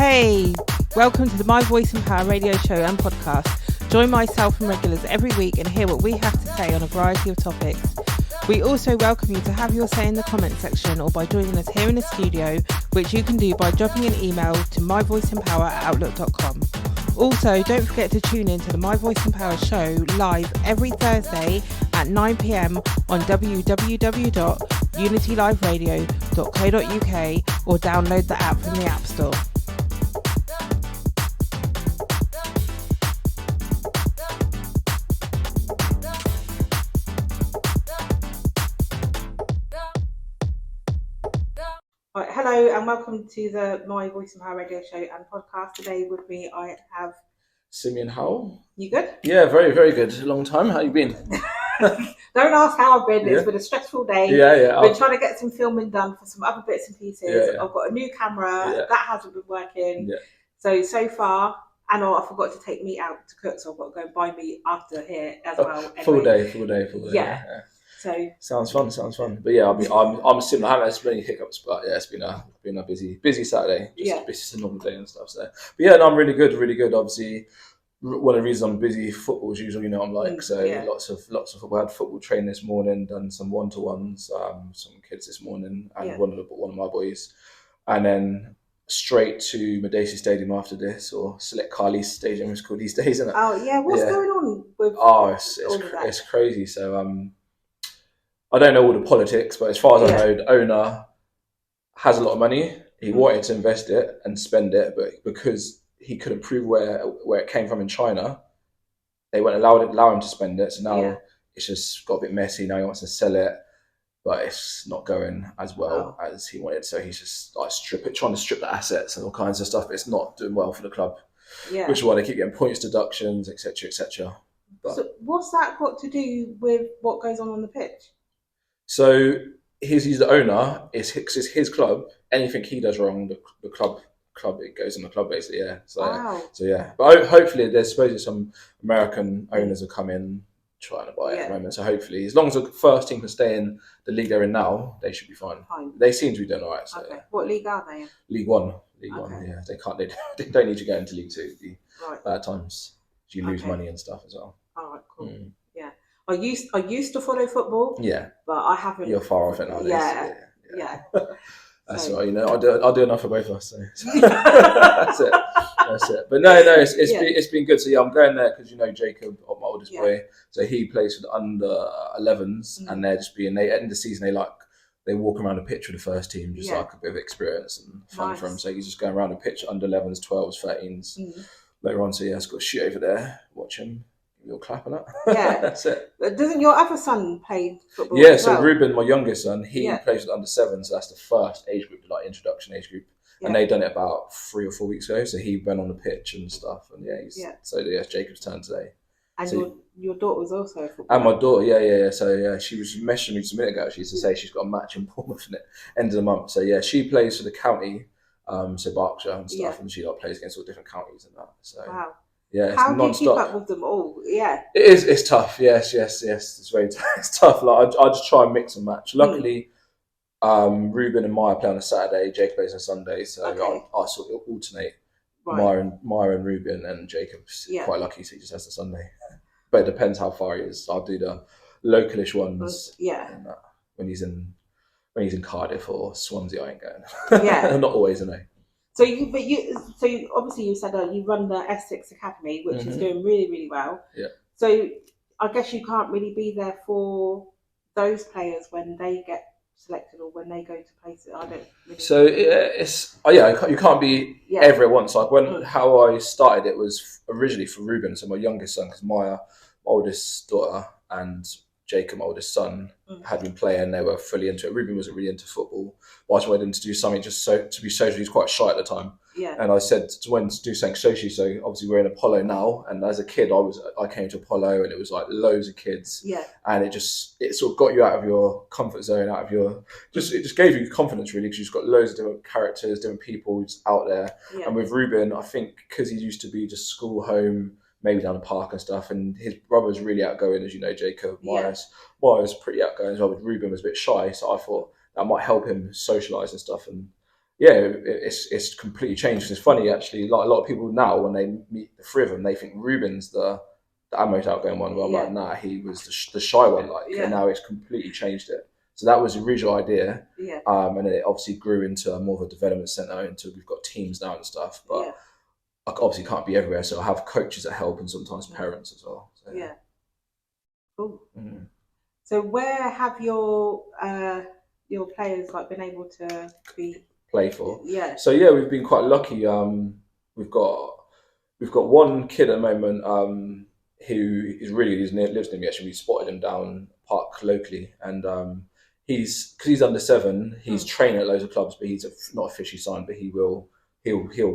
Hey, welcome to the My Voice and Power radio show and podcast. Join myself and regulars every week and hear what we have to say on a variety of topics. We also welcome you to have your say in the comment section or by joining us here in the studio, which you can do by dropping an email to myvoiceandpower@outlook.com. Also, don't forget to tune in to the My Voice and Power show live every Thursday at 9 p.m. on www.unityliveradio.co.uk or download the app from the App Store. Right, hello and welcome to the My Voice and Power radio show and podcast. Today with me I have Simeon Howell. You good? Yeah, very, very good. Long time. How you been? Don't ask how I've been. It's been a stressful day. I've been trying to get some filming done for some other bits and pieces. I've got a new camera that hasn't been working. So far, and I forgot to take meat out to cook, so I've got to go and buy meat after here as well. Anyway. Full day. Yeah. So sounds fun. But yeah, I'm similar. I haven't had many hiccups, but yeah, it's been a busy Saturday. Just a normal day and stuff. So, but yeah, no, I'm really good. Obviously, one of the reasons I'm busy, football as usual. You know, I'm like lots of football. I had football training this morning, done some 1-to-1s, some kids this morning, and one of my boys, and then straight to Medesi Stadium after this, or Select KARIS Stadium, it's called these days, isn't it? Oh yeah, what's going on with? It's crazy. So I don't know all the politics, but as far as I know, the owner has a lot of money. He wanted to invest it and spend it, but because he couldn't prove where it came from in China, they won't allow him to spend it. So now it's just got a bit messy. Now he wants to sell it, but it's not going as well as he wanted. So he's just like trying to strip the assets and all kinds of stuff. But it's not doing well for the club, which is why they keep getting points deductions, etc. So what's that got to do with what goes on the pitch? So he's the owner. It's his club. Anything he does wrong, the club it goes on the club basically. Yeah. So yeah. But hopefully, there's supposedly some American owners will come in trying to buy it at the moment. So hopefully, as long as the first team can stay in the league they're in now, they should be fine. They seem to be doing all right. So, What league are they in? League One. Yeah. They can't. They don't need to go into League Two. It'd be bad times. You lose money and stuff as well. All right. Cool. Yeah. I used to follow football. Yeah. But I haven't. You're far off it nowadays. Yeah. That's right. You know, I'll do enough for both of us. So. That's it. But no, it's been good. So yeah, I'm going there because you know Jacob, my oldest boy. So he plays for the under 11s, and they're just at the end of the season they walk around the pitch with the first team, just like a bit of experience and fun for him. So he's just going around the pitch under 11s, 12s, 13s later on. So yeah, I've got to shoot over there, watch him. You'll clap on that. Yeah. That's it. But doesn't your other son play football? Yeah, so Ruben, my youngest son, he plays with under 7, so that's the first age group, like introduction age group. Yeah. And they done it about 3 or 4 weeks ago. So he went on the pitch and stuff. And so it's Jacob's turn today. And so, your daughter was also a footballer? And my daughter, yeah. So she was messaging me just a minute ago. She used to say she's got a match in Bournemouth in the end of the month. So yeah, she plays for the county, so Berkshire and stuff, and she plays against all different counties and that. So wow. Yeah, it's how non-stop. Do you keep up with them all? Yeah, it is. It's tough. Yes. It's very it's tough. Like I just try and mix and match. Luckily, Ruben and Maya play on a Saturday. Jacob plays on a Sunday, so I sort of alternate. Maya and Ruben, and Jacob's quite lucky, so he just has the Sunday. But it depends how far he is. I'll do the localish ones. And, when he's in Cardiff or Swansea, I ain't going. Yeah, not always, I know. So obviously you said you run the S6 Academy, which is doing really, really well. Yeah. So I guess you can't really be there for those players when they get selected or when they go to places. I don't. Really so you can't be everywhere at once. Like how I started it was originally for Ruben, so my youngest son, because my oldest daughter and Jacob, my oldest son, had been playing. They were fully into it. Ruben wasn't really into football, but I just wanted him to do something just to be social. He's quite shy at the time. Yeah. And I said to when to do something socially. So obviously we're in Apollo now, and as a kid I came to Apollo, and it was like loads of kids. Yeah. And it sort of got you out of your comfort zone, it just gave you confidence really, because you've got loads of different characters, different people just out there. Yeah. And with Ruben, I think because he used to be just school, home, maybe down the park and stuff, and his brother's really outgoing, as you know, Jacob. Maya's pretty outgoing as well, but Ruben was a bit shy, so I thought that might help him socialise and stuff. And it's completely changed. It's funny actually. Like a lot of people now, when they meet the three of them, they think Ruben's the most outgoing one. But I'm like, nah, he was the shy one. Like, and now it's completely changed it. So that was the original idea. And then it obviously grew into more of a development center until we've got teams now and stuff. But I obviously can't be everywhere, so I have coaches that help and sometimes parents as well. So, Cool. So where have your players like been able to play for? So we've been quite lucky. We've got one kid at the moment who is really lives near me. Actually, we spotted him down park locally, and because he's under 7, he's training at loads of clubs, but he's not officially signed. But he'll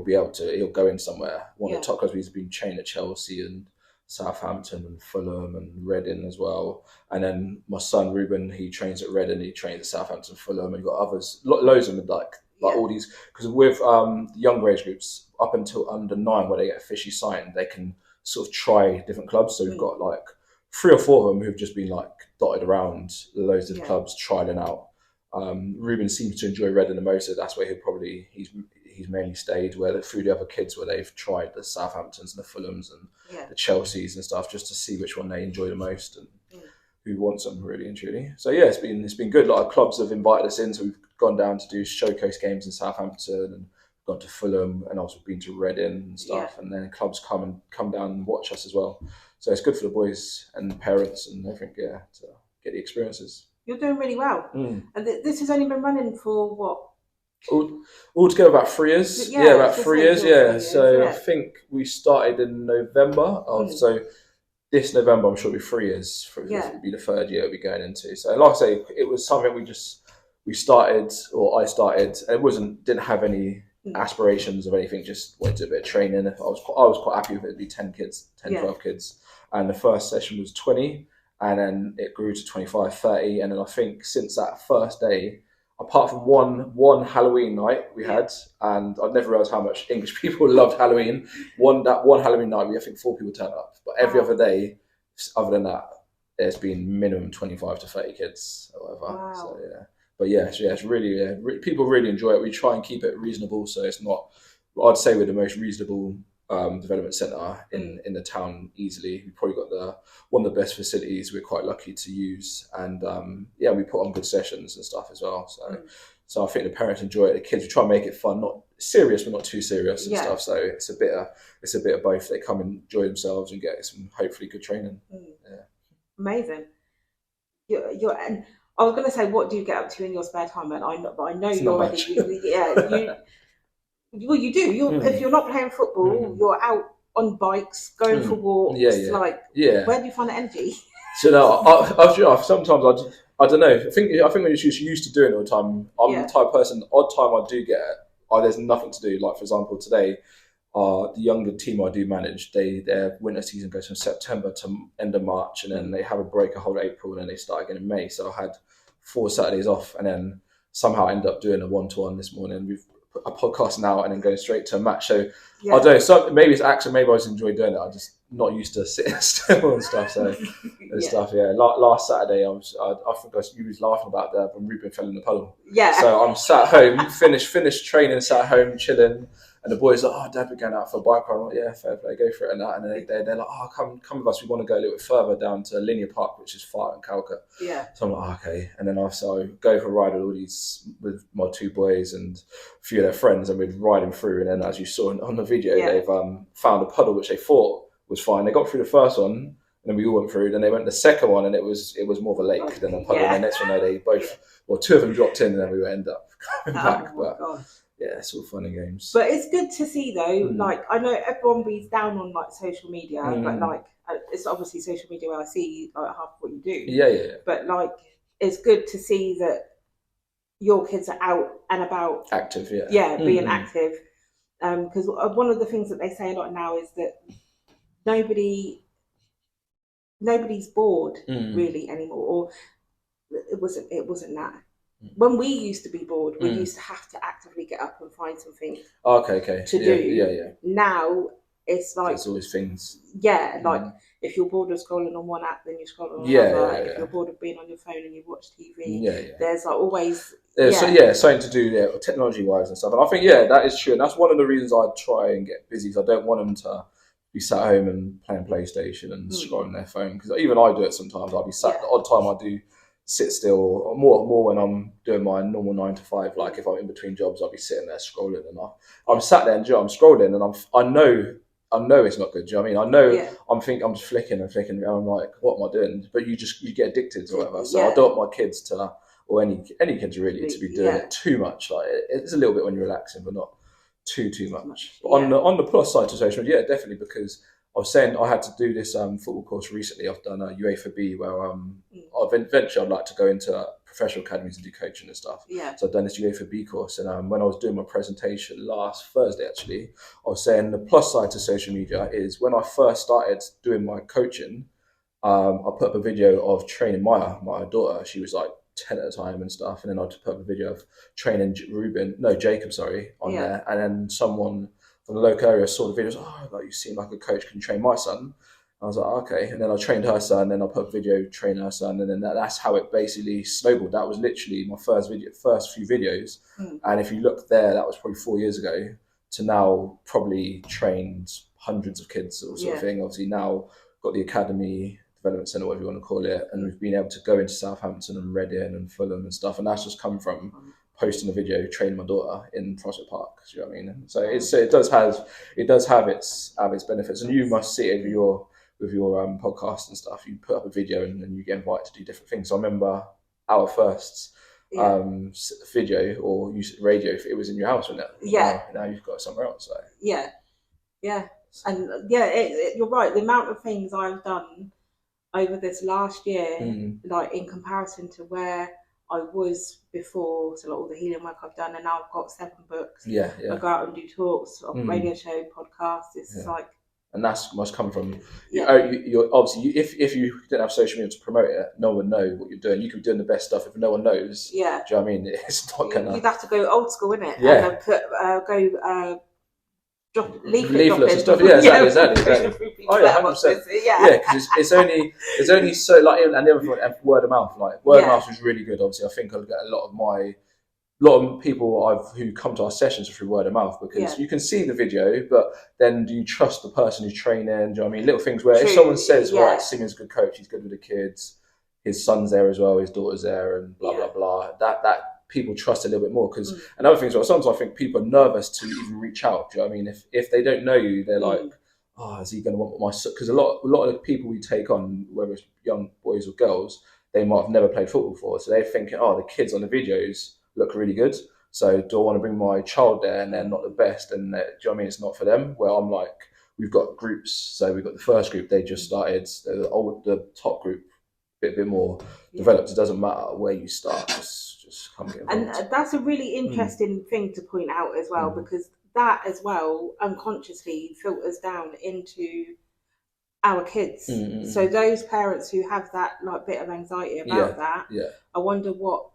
be able to. He'll go in somewhere. One of the top clubs. He's been trained at Chelsea and Southampton and Fulham and Reading as well. And then my son Ruben, he trains at Reading. He trains at Southampton, Fulham, and you've got others, loads of them like all these. Because with the younger age groups up until under 9, where they get officially signed, they can sort of try different clubs. So we've got like 3 or 4 of them who've just been like dotted around loads of clubs, trialing out. Ruben seems to enjoy Reading the most, so that's where he's mainly stayed. Where through the other kids, where they've tried the Southamptons and the Fulhams and the Chelseas and stuff, just to see which one they enjoy the most and who wants them really and truly. So it's been good. A lot of clubs have invited us in, so we've gone down to do showcase games in Southampton and gone to Fulham, and also been to Reading and stuff. And then clubs come down and watch us as well. So it's good for the boys and parents and everything, to get the experiences. You're doing really well. And this has only been running for what? All together about 3 years. About 3 years. So I think we started in November. So this November, I'm sure it'll be 3 years. It'll be the 3rd year we'll be going into. So like I say, it was something we started, or I started. And didn't have any aspirations of anything. Just wanted to do a bit of training. I was quite happy with it. It'd be 10 kids, 12 kids, and the first session was 20, and then it grew to 25, 30, and then I think since that first day, apart from one Halloween night we had, and I'd never realised how much English people loved Halloween. That one Halloween night, I think 4 people turned up. But every other day, other than that, there's been minimum 25 to 30 kids or whatever. Wow. So but it's really people really enjoy it. We try and keep it reasonable, so it's not. I'd say we're the most reasonable development centre in the town easily. We've probably got one of the best facilities. We're quite lucky to use, and we put on good sessions and stuff as well. So I think the parents enjoy it. The kids, we try and make it fun, not serious but not too serious and stuff. So it's a bit of both. They come and enjoy themselves and get some hopefully good training. Amazing. And I was going to say, what do you get up to in your spare time? And I know you're already. Well, you do. If you're not playing football, you're out on bikes, going for walks. Where do you find the energy? So sometimes I don't know. I think we're just used to doing it all the time. I'm the type of person. Odd time I do get, there's nothing to do. Like for example, today, the younger team I do manage, their winter season goes from September to end of March, and then they have a break a whole April, and then they start again in May. So I had 4 Saturdays off, and then somehow I ended up doing a 1-to-1 this morning. We've put a podcast now and then going straight to a match. So I don't know. So maybe it's accent. Maybe I just enjoy doing it. I'm just not used to sitting still and stuff. So stuff. Last Saturday, I think you was laughing about that when Ruben fell in the puddle. So I'm sat home, finished training, sat home chilling. And the boys are like, Dad, we're going out for a bike ride. I'm like, fair play, go for it. And they're like, come with us. We want to go a little bit further down to Linear Park, which is far in Calcutta. So I'm like, okay. And then I go for a ride with my 2 boys and a few of their friends, and we're riding through. And then, as you saw on the video, they've found a puddle which they thought was fine. They got through the first one, and then we all went through. Then they went to the second one, and it was more of a lake than a puddle. And the next one, they both, 2 of them dropped in, and then we end up coming back. It's all fun and games. But it's good to see though, like I know everyone beats down on like social media, but like it's obviously social media where I see like half what you do. But like it's good to see that your kids are out and about. Active, being active. Because one of the things that they say a lot now is that nobody's bored really anymore. Or it wasn't that. When we used to be bored, we used to have to actively get up and find something to do. Now it's like there's always things. Like if you're bored of scrolling on one app, then you scroll on another. And if you're bored of being on your phone and you watch TV, there's like always so something to do technology wise and stuff. And I think that is true, and that's one of the reasons I try and get busy. Because I don't want them to be sat home and playing PlayStation and scrolling their phone. Because even I do it sometimes. I'll be sat the odd time I do sit still, more when I'm doing my normal 9 to 5. Like if I'm in between jobs, I'll be sitting there scrolling, and I'm sat there and I'm scrolling, and I know it's not good. Do you know what I mean? I know I'm just flicking, and I'm like, what am I doing? But you get addicted or whatever. So I don't want my kids to, or any kids really, to be doing it too much. Like it's a little bit when you're relaxing, but not too much. But on the plus side to social media, definitely, because I was saying I had to do this football course recently. I've done a UEFA where eventually I'd like to go into professional academies and do coaching and stuff. So I've done this UEFA course, and when I was doing my presentation last Thursday, actually, I was saying the plus side to social media is when I first started doing my coaching, I put up a video of training Maya, my daughter. She was like 10 at the time and stuff, and then I put up a video of training Jacob, on there, and then someone from the local area saw the video. Like, you seem like a coach, can you train my son? I was like, okay. And then I trained her son, then I put a video training her son, and then that's how it basically snowballed. That was literally my first few videos. And if you look there, that was probably 4 years ago, to now probably trained hundreds of kids sort of thing. Obviously now got the academy, development centre, whatever you want to call it, and we've been able to go into Southampton and Reading and Fulham and stuff, and that's just come from posting a video training my daughter in Prospect Park. Do you know what I mean? So it does have its benefits, and you must see it with your podcast and stuff. You put up a video and then you get invited to do different things. So I remember our first video or radio, if it was in your house, wasn't it? Now you've got it somewhere else. So. And you're right. The amount of things I've done over this last year, like in comparison to where I was before, so like all the healing work I've done, and now I've got 7 books. I go out and do talks, radio show, podcasts. It's like, and that's must come from you're obviously if you didn't have social media to promote it, no one know what you're doing. You could be doing the best stuff if no one knows. Do you know what I mean? It's not gonna. You'd have to go old school, innit? And put drop leaflets and stuff. Exactly. Oh yeah, 100%. Because it's only so like, and the other thing, and word of mouth. Like word of mouth is really good. Obviously, I think I'll get a lot of people who come to our sessions through word of mouth, because you can see the video, but then do you trust the person who's training? Do you know what I mean? Little things where if someone says, right, Simeon's a good coach, he's good with the kids, his son's there as well, his daughter's there, and blah blah blah. That people trust a little bit more, because another thing as well, sometimes I think people are nervous to even reach out. Do you know what I mean? If they don't know you, they're like, is he going to want my son? Because a lot of the people we take on, whether it's young boys or girls, they might have never played football before, so they're thinking, the kids on the videos look really good, so do I want to bring my child there and they're not the best, and do you know what I mean, it's not for them? Well, I'm like, we've got groups, so we've got the first group, they just started, the top group a bit more developed. It doesn't matter where you start, just come get involved. And that's a really interesting thing to point out as well, because that as well unconsciously filters down into our kids. So those parents who have that like bit of anxiety about that, I wonder what,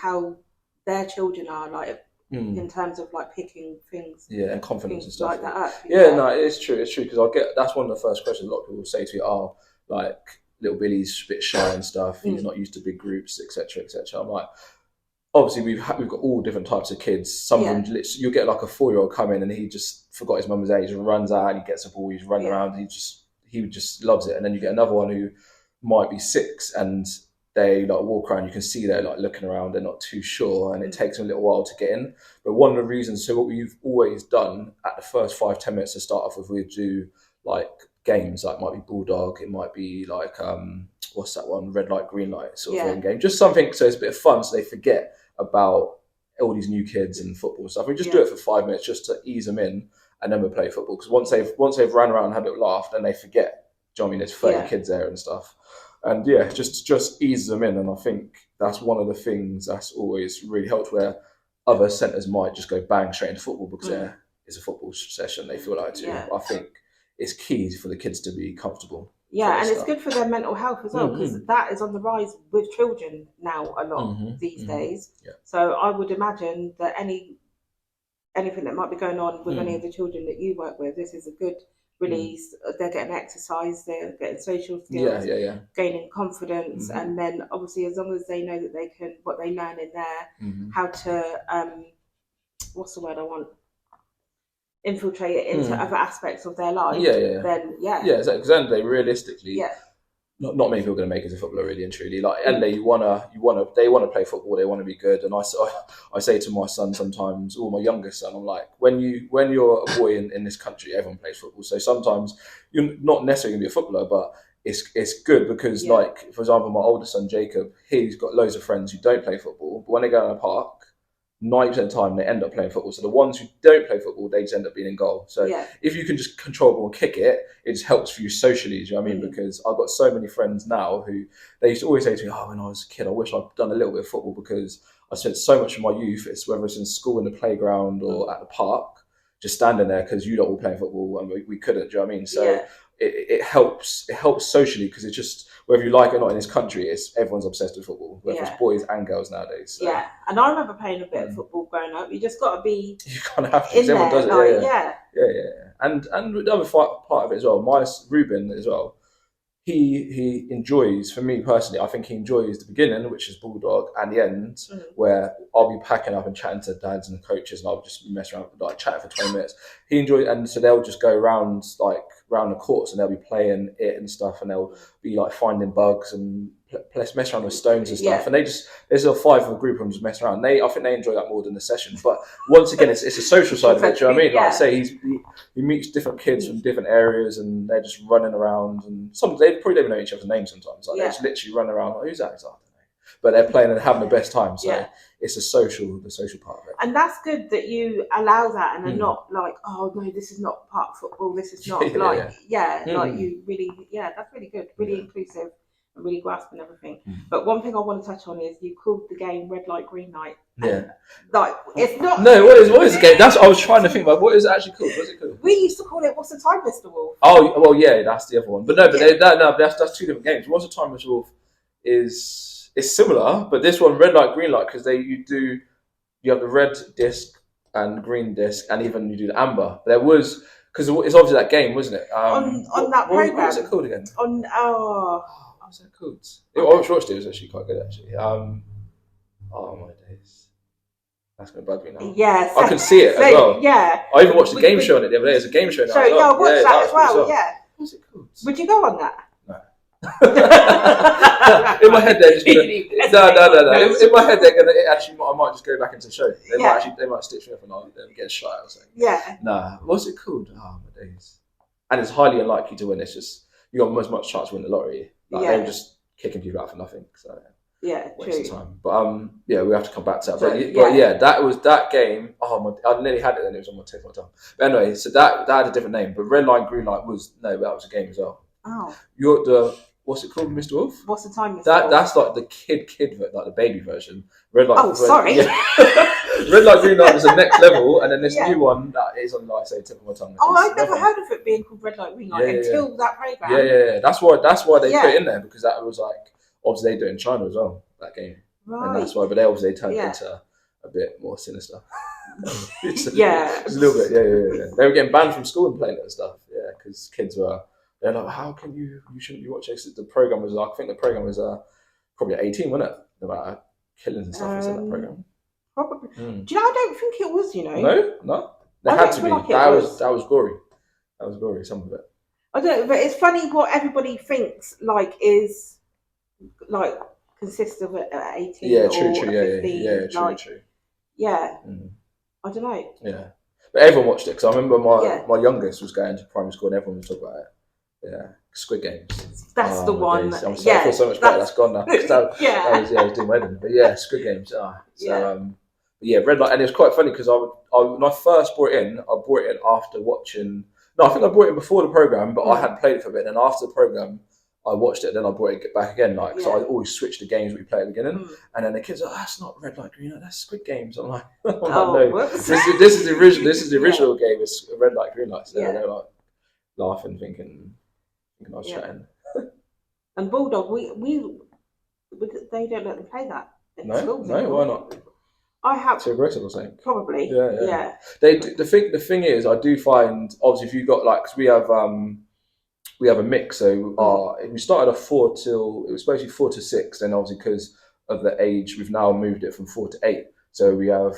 how their children are like in terms of like picking things, and confidence and stuff like that up. No, it's true, because that's one of the first questions a lot of people say to me, like, little Billy's a bit shy and stuff, he's not used to big groups, etc. I'm like, obviously we've got all different types of kids. Some of them, you'll get like a 4-year-old come in and he just forgot his mum's age and runs out and he gets a ball, he's running around, he just loves it. And then you get another one who might be 6 and they like walk around, you can see they're like looking around, they're not too sure, and it takes them a little while to get in. But one of the reasons, so what we've always done at the first 5-10 minutes to start off with, we do like games, like it might be Bulldog, it might be like what's that one, red light green light sort of game, just something so it's a bit of fun, so they forget about all these new kids and football and stuff. We just do it for 5 minutes just to ease them in, and then we play football, because once they've ran around and had a little laugh, then they forget. Do you know what I mean? There's 30 kids there and stuff. And just eases them in. And I think that's one of the things that's always really helped, where other centres might just go bang straight into football because it's a football session, they feel like to. I think it's key for the kids to be comfortable. And it's good for their mental health as well, because that is on the rise with children now a lot these days. So I would imagine that any anything that might be going on with any of the children that you work with. This is a good release. They're getting exercise, they're getting social skills, gaining confidence, and then obviously as long as they know that they can, what they learn in there, how to what's the word I want? Infiltrate it into other aspects of their life. Then exactly. Because then they realistically, not many people are going to make it as a footballer, really and truly. Like, and they want to play football. They want to be good. And I say to my son sometimes, or my youngest son, I'm like, when you're a boy in this country, everyone plays football. So sometimes you're not necessarily going to be a footballer, but it's good because, like, for example, my oldest son Jacob, he's got loads of friends who don't play football, but when they go in a park, 90% of the time they end up playing football. So the ones who don't play football, they just end up being in goal. So if you can just control the ball and kick it, it just helps for you socially. Do you know what I mean? Because I've got so many friends now who they used to always say to me, "Oh, when I was a kid, I wish I'd done a little bit of football because I spent so much of my youth, whether it's in school, in the playground, or at the park, just standing there because you lot were playing football and we couldn't." Do you know what I mean? So it helps socially because it's just, whether you like it or not in this country, everyone's obsessed with football, whether it's boys and girls nowadays. So. Yeah, and I remember playing a bit of football growing up. You just got to be. You kind of have to. Everyone does it. And the other part of it as well, Ruben as well. He enjoys, for me personally, I think he enjoys the beginning, which is Bulldog, and the end, where I'll be packing up and chatting to dads and coaches, and I'll just mess around, like chatting for 20 minutes. He enjoys, and so they'll just go around the courts, and they'll be playing it and stuff, and they'll be like finding bugs and mess around with stones and stuff. And there's a 5 group of them just mess around. I think they enjoy that more than the session. But once again, it's a social side of it. Do you know what I mean? Like I say, he meets different kids from different areas, and they're just running around, and some they probably don't even know each other's names sometimes. Like they just literally run around. Like, who's that? I don't know. But they're playing and having the best time. So it's the social part of it. And that's good that you allow that, and are not like, oh no, this is not part of football. This is not like you really that's really good, really inclusive, and really grasping everything. But one thing I want to touch on is you called the game red light, green light. Like it's not. No, what is the game? That's what I was trying to think about. What is it actually called? What's it called? We used to call it What's the Time, Mr. Wolf. Oh well, yeah, that's the other one. But that's 2 different games. What's the Time, Mr. Wolf is similar, but this one red light, green light, because you have the red disc and green disc, and even you do the amber. There was, because it's obviously that game, wasn't it? On that program. What was it called again? What was it called? I watched it. It was actually quite good, actually. Oh my days, that's gonna bug me now. Yes, I can see it as well. Yeah, I even watched the game show on it the other day. There's a game show now. I watched that as well. Yeah. What's it called? Would you go on that? In my head, they're just gonna. No. In my head, they're gonna. I might just go back into the show. They might stitch me up and I'll get a shot or something. Yeah. Nah. What's it called? Oh my days. And it's highly unlikely to win. It's just you got as much chance to win the lottery. They're just kicking people out for nothing. So waste of time. But we have to come back to that. But that was that game. Oh my! I nearly had it, and it was on my tip of my tongue. But anyway, so that had a different name. But red light, green light that was a game as well. Oh. You're the. What's it called, Mr. Wolf? What's the Time, Mr. Wolf? That's like the kid, like the baby version. Red light. Oh, sorry. Red light, green light was the next level, and then this new one that is on, like I say, tip of my tongue. I've never heard of it being called red light, green light until that program. Yeah. That's why they put it in there, because that was like obviously they do it in China as well, that game, and that's why. But they turned it into a bit more sinister. Just a little bit. Yeah. They were getting banned from school and playing it and stuff. Yeah, because kids were. They're like, how can you shouldn't be watching this? The program was I think the program was probably 18, wasn't it? About killings and stuff in that program. Probably. Do you know? I don't think it was. You know. No. There had to be. Like that was gory. That was gory. Some of it. I don't know, but it's funny what everybody thinks like is like consists of at 18. Yeah, true. 15, True. Yeah. I don't know. Yeah, but everyone watched it because I remember my youngest was going to primary school and everyone was talking about it. Yeah, Squid Games. That's the one. I feel so much better. That's gone now. I was doing wedding, but Squid Games. Red light, and it was quite funny because when I first brought it in, I brought it in after watching. No, I think I brought it in before the program, but I hadn't played it for a bit. And after the program, I watched it. Then I brought it back again, so I always switched the games we play at the beginning. And then the kids are like, "That's not red light, green light. That's Squid Games." I'm like, "No, this is the original. This is the original game. It's red light, green light." So they're like laughing, thinking I was chatting. And Bulldog, we they don't let them play that in schools. No, why not? I have too aggressive or something. Probably. Yeah. The thing is, I do find obviously if you got like, cause we have a mix. So we started off 4 till, it was supposed to be 4 to 6. Then obviously because of the age, we've now moved it from 4 to 8. So we have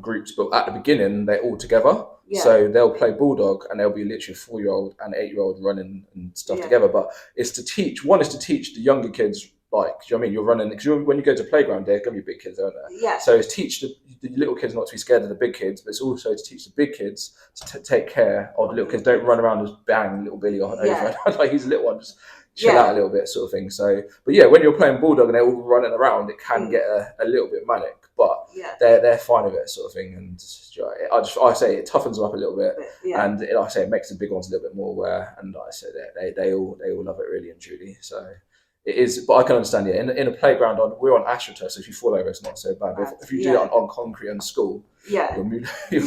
groups, but at the beginning they're all together. Yeah. So they'll play Bulldog and they'll be literally a 4-year-old and 8-year-old running and stuff together. But it's to teach. One is to teach the younger kids, like, do you know what I mean? You're running, because when you go to playground, there's going to be big kids, aren't there? Yeah. So it's teach the little kids not to be scared of the big kids, but it's also to teach the big kids to take care of the little kids. Don't run around and just bang little Billy on over. Like he's a little one, just chill out a little bit, sort of thing. So, but yeah, when you're playing Bulldog and they're all running around, it can get a little bit manic, but they're fine with it, sort of thing. And I say it toughens them up a little bit, and like I say, it makes the big ones a little bit more aware. And like I say, they all love it really and truly. So. It is, but I can understand. Yeah, in a playground, we're on AstroTurf, so if you fall over, it's not so bad. But if you do it on concrete in school, your knees. I've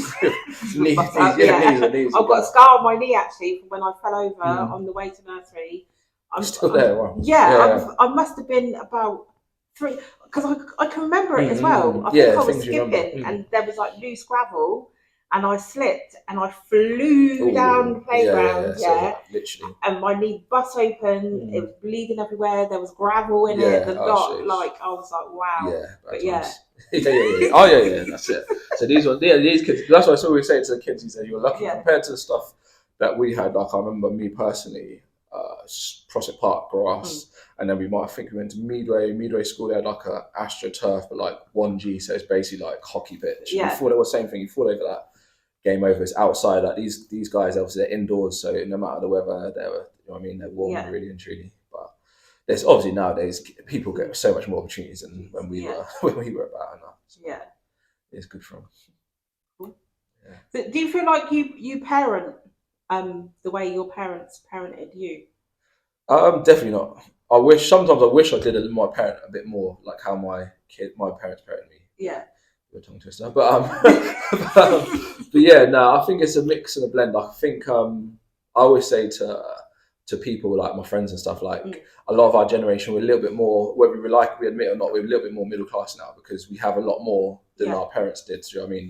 got a scar on my knee actually from when I fell over on the way to nursery. I'm still there. Wow. I must have been about 3, because I can remember it as well. I think I was skipping and there was like loose gravel. And I slipped and I flew down the playground, so literally. And my knee bust open. It was bleeding everywhere. There was gravel in it. The lot, like I was like, wow. Yeah, but Oh yeah. That's it. So these kids. That's why I always say to the kids. You say you're lucky compared to the stuff that we had. Like I remember me personally, Prospect Park grass, and then we went to Midway School. They had like a AstroTurf, but like 1G, so it's basically like hockey pitch. Yeah. Before it was the same thing. You fall over that. Game over. It's outside. Like these guys, obviously they're indoors, so no matter the weather, they're warm really and truly. But there's obviously nowadays people get so much more opportunities than when we were about enough. So it's good for them. Cool. Yeah. So do you feel like you parent the way your parents parented you? Definitely not. Sometimes I wish I did my parent a bit more like how my parents parented me. Yeah. Tongue twister, but yeah, no, I think it's a mix and a blend. I think I always say to people like my friends and stuff, like a lot of our generation, we're a little bit more, whether we admit or not, we're a little bit more middle class now because we have a lot more than our parents did. Do you know what I mean?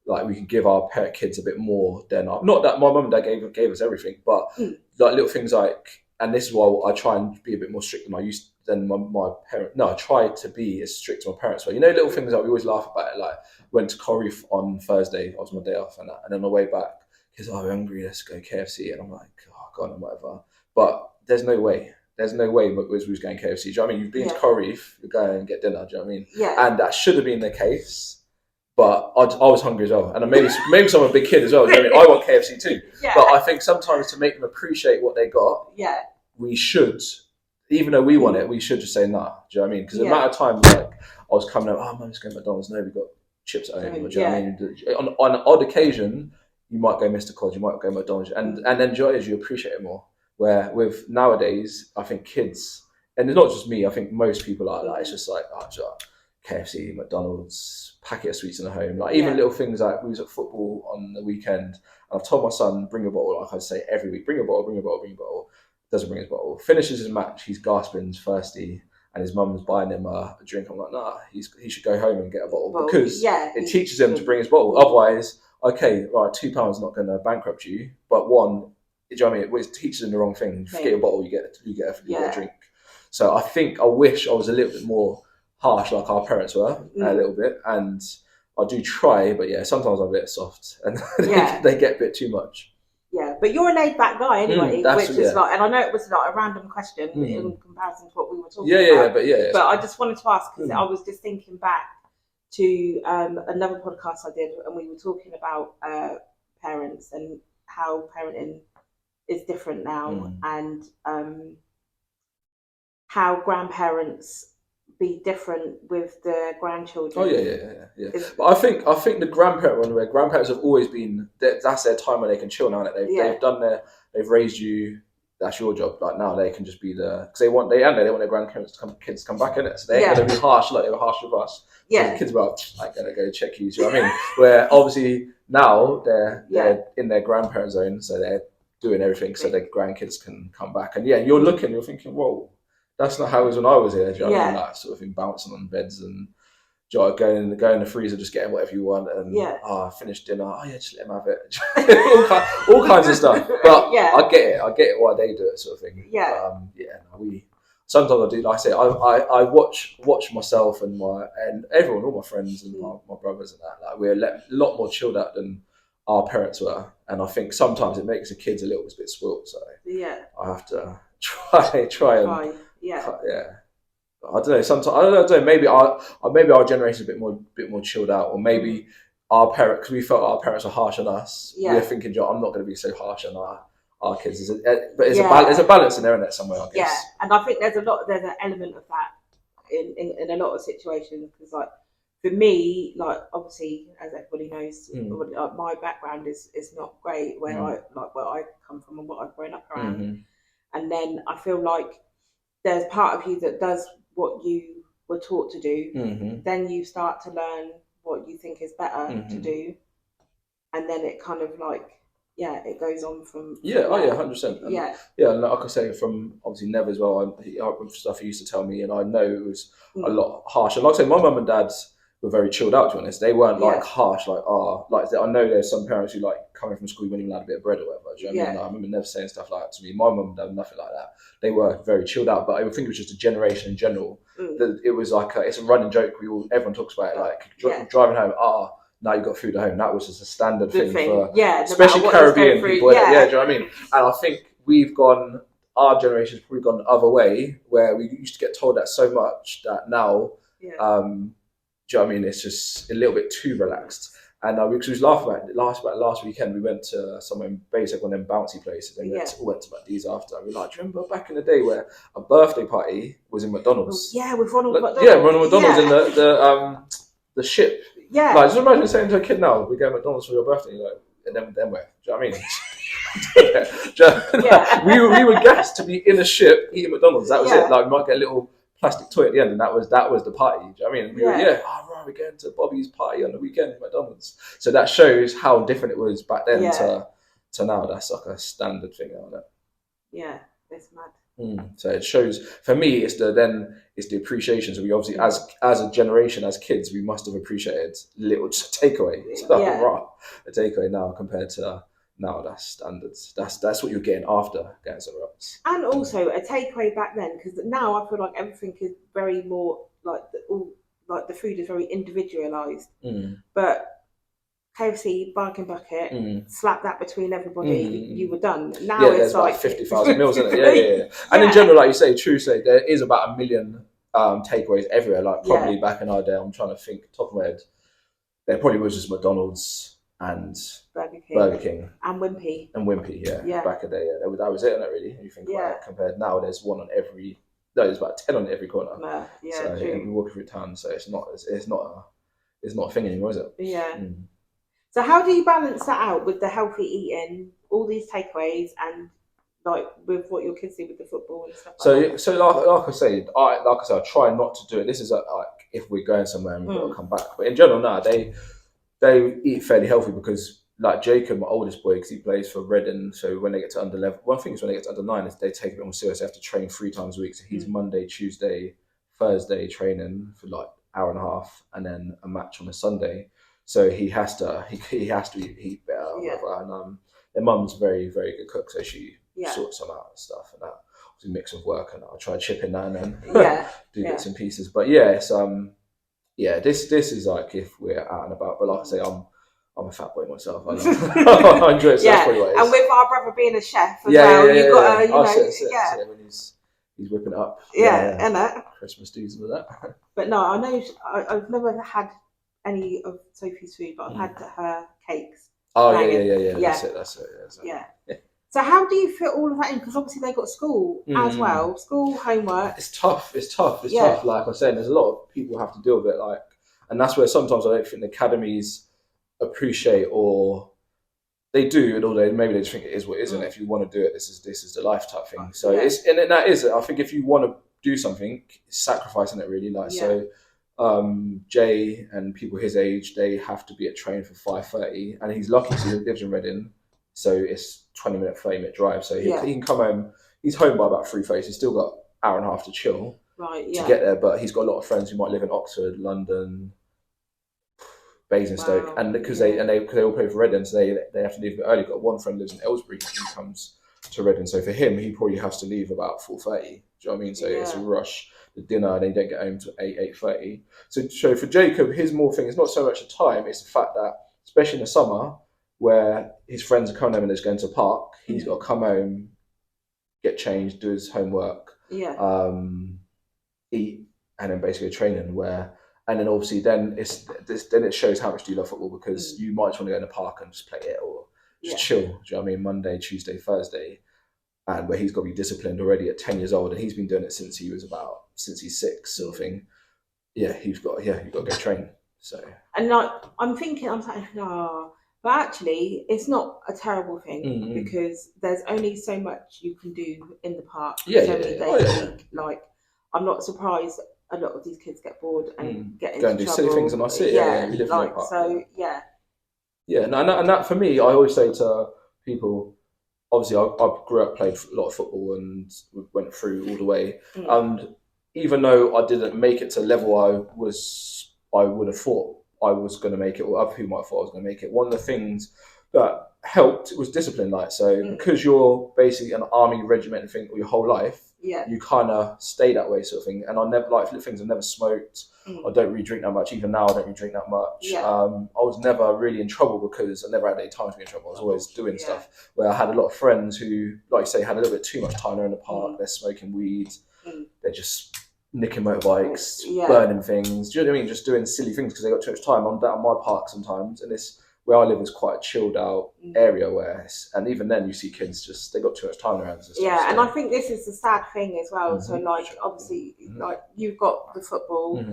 Like we can give our kids a bit more than not that my mum and dad gave us everything, but like little things like, and this is why I try and be a bit more strict than I used to. Than my parents. No, I tried to be as strict as my parents were. You know, little things that we always laugh about. Like went to C.R.E.A.M on Thursday. I was my day off, and then on the way back, kids, I'm hungry. Let's go KFC, and I'm like, oh god, and whatever. But there's no way. We was going KFC. Do you know what I mean? You've been to C.R.E.A.M, you're going and get dinner. Do you know what I mean? Yeah. And that should have been the case. But I was hungry as well, and maybe I'm a big kid as well. Do you know what I mean? I want KFC too. Yeah. But I think sometimes to make them appreciate what they got, we should. Even though we want it, we should just say nah. Do you know what I mean? Because the amount of times like I was coming up, I'm just going to McDonald's. No, we've got chips at home. Do you know what I mean? On an odd occasion, you might go Mr. Cod, you might go McDonald's, and then joy is you appreciate it more. Where with nowadays, I think kids, and it's not just me. I think most people are like, it's just like KFC, McDonald's, packet of sweets in the home. Like even little things like we was at football on the weekend, and I've told my son bring a bottle. Like I say every week, bring a bottle. Doesn't bring his bottle. Finishes his match. He's gasping, he's thirsty, and his mum's buying him a drink. I'm like, nah, he should go home and get a bottle because it teaches him to bring his bottle. Otherwise, okay, right, £2 not going to bankrupt you, but one, do you know what I mean? It teaches him the wrong thing. You forget your bottle, you get a drink. So I wish I was a little bit more harsh, like our parents were, a little bit, and I do try, but sometimes I'm a bit soft, and they get a bit too much. Yeah, but you're a laid back guy anyway, which is like, and I know it was like a random question in comparison to what we were talking about. But I just wanted to ask because I was just thinking back to another podcast I did, and we were talking about parents and how parenting is different now, and how grandparents be different with the grandchildren. Oh yeah. But I think the grandparent one, where grandparents have always been, that's their time where they can chill now. They've raised you. That's your job. Like now they can just be because they want their grandparents kids to come back in it. So they're going to be harsh, like they were harsh with us. Yeah. The kids were like going to go check you. Do you know what I mean? Where obviously now they're in their grandparent zone, so they're doing everything so their grandkids can come back. And you're thinking, whoa. That's not how it was when I was here. Do you know what I mean? Like sort of thing, bouncing on beds and go in the freezer, just getting whatever you want, and finish dinner. Oh yeah, just let them have it. all kinds of stuff. But I get it why they do it, sort of thing. Yeah. But, we sometimes I do. Like I say, I watch myself and everyone, all my friends and my brothers and that. Like we're a lot more chilled out than our parents were, and I think sometimes it makes the kids a little bit spoiled. So I have to try and I don't know. Sometimes I don't know. Maybe our generation is a bit more chilled out, or maybe our parents, because we felt our parents were harsh on us. We're thinking, I'm not going to be so harsh on our kids. But there's a balance in there, isn't it, somewhere? I guess. Yeah, and I think there's an element of that in a lot of situations, because like for me, like obviously as everybody knows, like, my background is not great where I come from and what I've grown up around, and then I feel like there's part of you that does what you were taught to do, then you start to learn what you think is better to do, and then it kind of like it goes on from 100%. And like I say, from obviously Nev as well, stuff he used to tell me, and I know it was a lot harsher. Like I say, my mum and dad's were very chilled out, to be honest. They weren't like harsh, like I know there's some parents who like coming from school, you wouldn't even allowed a bit of bread or whatever. Do you know what I mean? Like, I remember Nev saying stuff like that to me. My mum and dad, nothing like that. They were very chilled out, but I think it was just a generation in general. That it was like it's a running joke. Everyone talks about it, like driving home. Now you've got food at home. That was just a standard thing for, especially Caribbean people. Do you know what I mean? And I think our generation's probably gone the other way, where we used to get told that so much that now, do you know what I mean? It's just a little bit too relaxed. And because we was laughing about it, last weekend, we went to somewhere in Basic, one of them bouncy places, and we went to these after. And we were like, do you remember back in the day where a birthday party was in McDonald's? Yeah, with Ronald McDonald. Yeah, Ronald McDonald's in the ship. Yeah. Like, just imagine saying to a kid now, we go to McDonald's for your birthday, like, and then where? Do you know what I mean? We were gassed to be in a ship eating McDonald's. That was it. Like, we might get a little plastic toy at the end, and that was the party. Do you know what I mean? And we were, we're going to Bobby's party on the weekend at McDonald's. So that shows how different it was back then to now. That's like a standard thing, isn't it? Yeah, it's mad. So it shows, for me, it's the appreciation. So we obviously, as a generation, as kids, we must have appreciated little just a takeaway. It's like a takeaway now compared to now. That's standards. That's what you're getting after getting somewhere else. And also a takeaway back then, because now I feel like everything is very more like the food is very individualized. But KFC, bargain bucket, slap that between everybody, you were done. Now it's like 50,000 meals in it. Yeah. And in general, like you say, true, say there is about 1 million takeaways everywhere. Like probably back in our day, I'm trying to think top of my head, there probably was just McDonald's and Burger King and Wimpy. Back in the day, that was it, isn't it, really? You think about it, compared now, there's one on every. No, there's about 10 on every corner. So you're walking through town, so it's not a thing anymore, is it? Yeah. So how do you balance that out with the healthy eating, all these takeaways, and like with what your kids do with the football and stuff? So like I say, I try not to do it. This is like if we're going somewhere and we've got to come back. But in general, now they eat fairly healthy, because like Jacob, my oldest boy, because he plays for Redden, so when they get to under 11, one thing is when they get to under 9, is they take it a bit more serious. They have to train 3 times a week. So he's Monday, Tuesday, Thursday training for like hour and a half, and then a match on a Sunday. So he has to eat better. And their mum's very, very good cook, so she sorts them out and stuff, and that obviously mix of work, and I'll try to chip in now and then do bits and pieces. But it's this is like if we're out and about. But like I say, I'm a fat boy myself. I enjoy it. So that's probably what it is. And with our brother being a chef as well, you've got to, when he's whipping it up. And that Christmas dues and all that. But no, I know I've never had any of Sophie's food, but I've had her cakes. Oh yeah. That's it. Yeah. So how do you fit all of that in? Because obviously they've got school as well, school homework. It's tough. Like I was saying, there's a lot of people who have to deal with it. And that's where sometimes I don't think the academies appreciate, or they do, and all maybe they just think it is what it isn't. If you want to do it, this is the life type thing. So that is it. I think if you want to do something, it's sacrificing it really. So. Jay and people his age, they have to be at train for 5:30, and he's lucky because he lives in Reading, so it's 20-minute, 30-minute drive. So he can come home. He's home by about 3:30. He's still got hour and a half to chill to get there. But he's got a lot of friends who might live in Oxford, London, Basingstoke, and because they all play for Reading, so they have to leave a bit early. Got one friend lives in Aylesbury, and he comes to Reading, so for him, he probably has to leave about 4:30. Do you know what I mean? So it's a rush. The dinner, and they don't get home till 8:30. So for Jacob, his more thing is not so much the time; it's the fact that, especially in the summer, where his friends are coming home and they're going to the park, he's got to come home, get changed, do his homework, eat, and then basically training. And then obviously then it shows how much do you love football, because you might just want to go in the park and just play it or just chill. Do you know what I mean? Monday, Tuesday, Thursday, and where he's got to be disciplined already at 10 years old, and he's been doing it since he's 6, sort of thing. Yeah, you've got to go train. So and like I'm saying, but actually, it's not a terrible thing because there's only so much you can do in the park. Many days a week. Like, I'm not surprised a lot of these kids get bored and get into trouble. Go and do silly things, and I see it. Yeah, we live in a park. So and that for me, I always say to people. Obviously, I grew up, played a lot of football, and went through all the way. And even though I didn't make it to the level I would have thought I was going to make it, or other people might have thought I was going to make it, one of the things that helped was discipline. Because you're basically an army regiment thing your whole life, you kind of stay that way, sort of thing. And I never, like things, I never smoked. I don't really drink that much. Even now, I don't really drink that much. I was never really in trouble because I never had any time to be in trouble. I was always doing stuff. Where I had a lot of friends who, like you say, had a little bit too much time. They're in the park, they're smoking weed, they're just nicking motorbikes, burning things. Do you know what I mean? Just doing silly things because they got too much time. I'm down at my park sometimes, and this where I live is quite a chilled out area and even then you see kids they got too much time around. And I think this is the sad thing as well. So like obviously like you've got the football,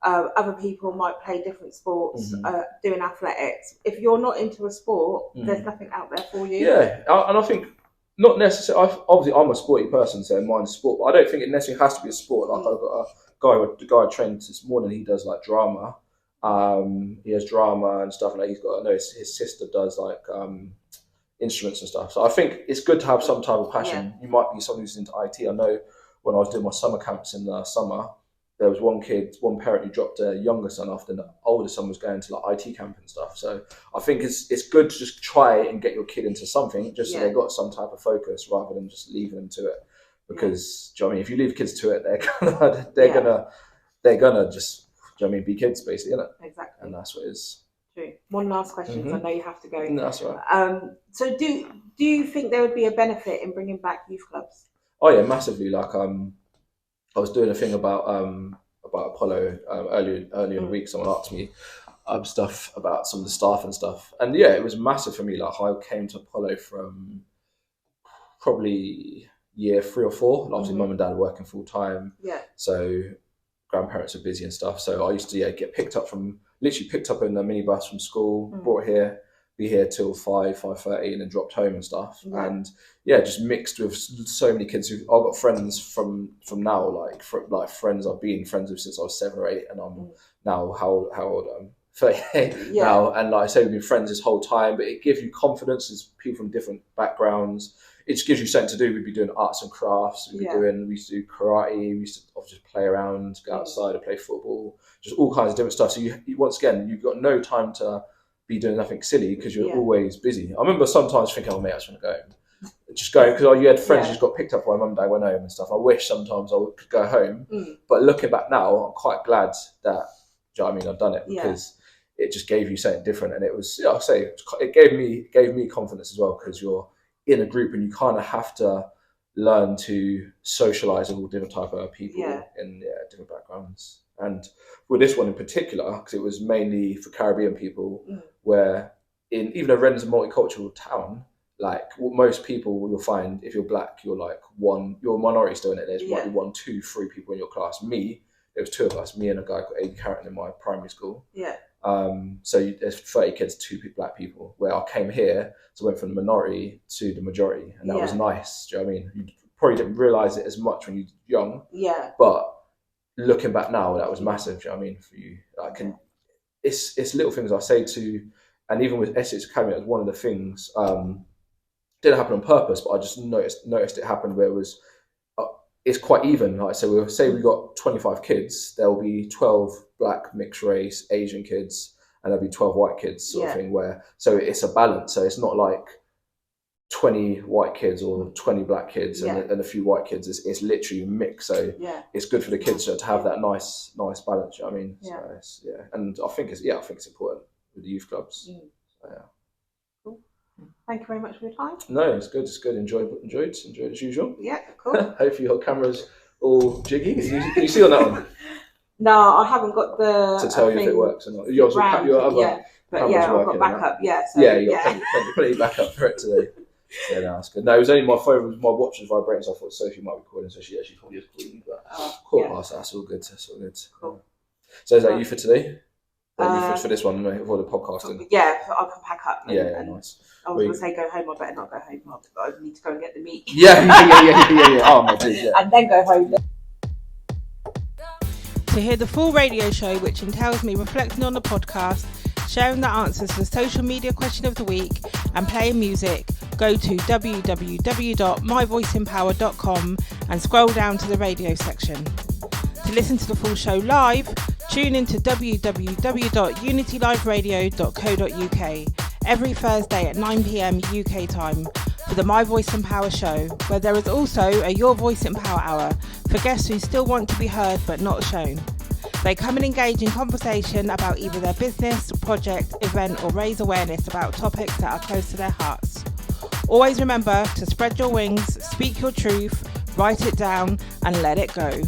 other people might play different sports, doing athletics. If you're not into a sport, there's nothing out there for you. And I think not necessarily. Obviously, I'm a sporty person, so mine's sport. But I don't think it necessarily has to be a sport. Like I've got the guy I trained this morning. He does like drama. He has drama and stuff, and he's got. I know his sister does like instruments and stuff. So I think it's good to have some type of passion. You might be someone who's into IT. I know when I was doing my summer camps in the summer, there was one parent who dropped their younger son after the older son was going to like IT camp and stuff. So I think it's good to just try and get your kid into something, just so they got some type of focus rather than just leaving them to it. Because do you know what I mean, if you leave kids to it, they're gonna just. Do you know what I mean? Be kids, basically, isn't it? Exactly. And that's what it is. True. One last question, I know you have to go. No, that's all right. So do you think there would be a benefit in bringing back youth clubs? Oh yeah, massively. Like I was doing a thing about Apollo earlier in the week. Someone asked me stuff about some of the staff and stuff, and it was massive for me. Like I came to Apollo from probably year 3 or 4. Obviously, mum and dad are working full time. So grandparents are busy and stuff, so I used to get picked up in the minibus from school, brought here, be here till 5:30, and then dropped home and stuff. And just mixed with so many kids. I've got friends from now, like friends I've been friends with since I was 7 or 8, and I'm now how old I'm 38 now, and like I say, we've been friends this whole time. But it gives you confidence. There's people from different backgrounds. It just gives you something to do. We'd be doing arts and crafts. We used to do karate. We used to just play around, go outside and play football. Just all kinds of different stuff. So you once again, you've got no time to be doing nothing silly because you're always busy. I remember sometimes thinking, oh mate, I just want to go home. Just going because you had friends who just got picked up by mum and dad, went home and stuff. I wish sometimes I could go home, but looking back now, I'm quite glad that I've done it because it just gave you something different, and it was it gave me confidence as well because you're in a group and you kind of have to learn to socialize with all different type of people in different backgrounds. And with this one in particular, because it was mainly for Caribbean people, where even though Reading's a multicultural town, like most people you'll find if you're black, you're a minority still in it. There's might be 1, 2, 3 people in your class. There was 2 of us, me and a guy called A. Carrington in my primary school. So there's 30 kids, 2 black people. Where I came here, so I went from the minority to the majority, and that was nice. Do you know what I mean? You probably didn't realise it as much when you're young. But looking back now, that was massive. Do you know what I mean? For you, it's little things I say to, and even with Essex Academy, it was one of the things. Didn't happen on purpose, but I just noticed it happened where it was. It's quite even. Like so, we'll say we got 25 kids. There'll be 12 black, mixed race, Asian kids, and there'll be 12 white kids sort of thing, so it's a balance. So it's not like 20 white kids or 20 black kids and a few white kids. It's literally mixed. So it's good for the kids to have that nice balance. You know what I mean? So and I think it's important with the youth clubs. So, cool. Thank you very much for your time. No, it's good. It's good. Enjoyed as usual. Yeah, cool. Hopefully your camera's all jiggy. Can you see on that one? No, I haven't got the to tell you if it works or not. Your other but I've got backup. So, you got plenty backup for it today. So no, that's good. No, it was only my phone. My watch was vibrating, so I thought Sophie might be calling, so she actually probably is calling. But past that, that's all good. That's all good. Cool. So is that you for today? You for this one, for the podcasting? Yeah, I can pack up. Nice. I was going to say go home. I better not go home. I need to go and get the meat. Yeah. Oh my dude, and then go home. To hear the full radio show, which entails me reflecting on the podcast, sharing the answers to the social media question of the week, and playing music, go to www.myvoiceempower.com and scroll down to the radio section. To listen to the full show live, tune into www.unityliveradio.co.uk every Thursday at 9 p.m. UK time for the My Voice Empower show, where there is also a Your Voice Empower hour for guests who still want to be heard but not shown. They come and engage in conversation about either their business, project, event, or raise awareness about topics that are close to their hearts. Always remember to spread your wings, speak your truth, write it down, and let it go.